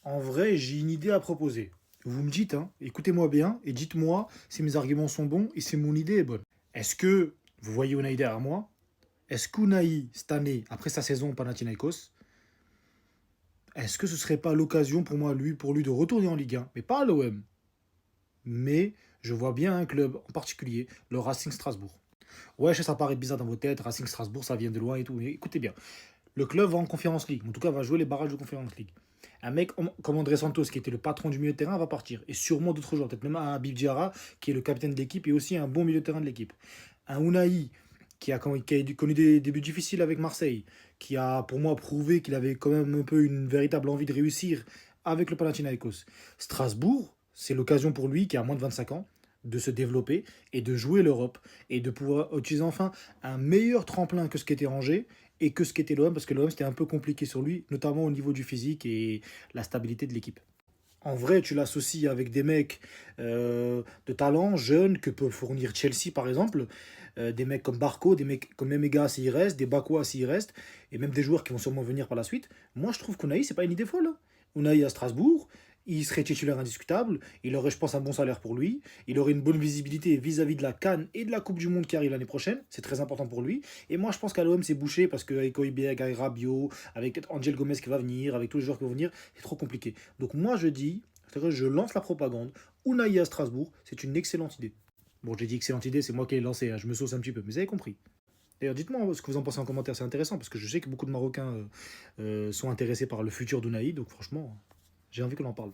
En vrai, j'ai une idée à proposer. Vous me dites, hein, écoutez-moi bien et dites-moi si mes arguments sont bons et si mon idée est bonne. Est-ce que vous voyez Unai derrière moi? Est-ce qu'Unai, cette année, après sa saison au Panathinaikos, est-ce que ce serait pas l'occasion pour moi, pour lui de retourner en Ligue 1, mais pas à l'OM, mais je vois bien un club en particulier, le Racing Strasbourg. Ouais, je sais, ça paraît bizarre dans vos têtes, Racing Strasbourg, ça vient de loin et tout, mais écoutez bien. Le club va en Conference League, en tout cas va jouer les barrages de Conference League. Un mec comme André Santos, qui était le patron du milieu de terrain, va partir. Et sûrement d'autres joueurs, peut-être même un Habib Diarra, qui est le capitaine de l'équipe et aussi un bon milieu de terrain de l'équipe. Un Unai, qui a connu des débuts difficiles avec Marseille, qui a pour moi prouvé qu'il avait quand même un peu une véritable envie de réussir avec le Panathinaikos. Strasbourg, c'est l'occasion pour lui, qui a moins de 25 ans, de se développer et de jouer l'Europe et de pouvoir utiliser enfin un meilleur tremplin que ce qu'était Angers et que ce qu'était l'OM, parce que l'OM c'était un peu compliqué sur lui, notamment au niveau du physique et la stabilité de l'équipe. En vrai, tu l'associes avec des mecs de talent, jeunes, que peut fournir Chelsea par exemple, des mecs comme Barco, des mecs comme Emega s'il reste, des Bakwa s'il reste, et même des joueurs qui vont sûrement venir par la suite. Moi je trouve qu'Unai, c'est pas une idée folle, hein. Unai à Strasbourg, il serait titulaire indiscutable, il aurait je pense un bon salaire pour lui, il aurait une bonne visibilité vis-à-vis de la Cannes et de la Coupe du Monde qui arrive l'année prochaine, c'est très important pour lui. Et moi je pense qu'à l'OM c'est bouché parce qu'avec Oibeg, avec Rabiot, avec peut-être Angel Gomez qui va venir, avec tous les joueurs qui vont venir, c'est trop compliqué. Donc moi je dis, c'est-à-dire que je lance la propagande. Unai à Strasbourg, c'est une excellente idée. Bon, j'ai dit excellente idée, c'est moi qui l'ai lancé, hein, je me sauce un petit peu, mais vous avez compris. D'ailleurs, dites-moi ce que vous en pensez en commentaire, c'est intéressant, parce que je sais que beaucoup de Marocains sont intéressés par le futur d'Unai, donc franchement, j'ai envie qu'on en parle.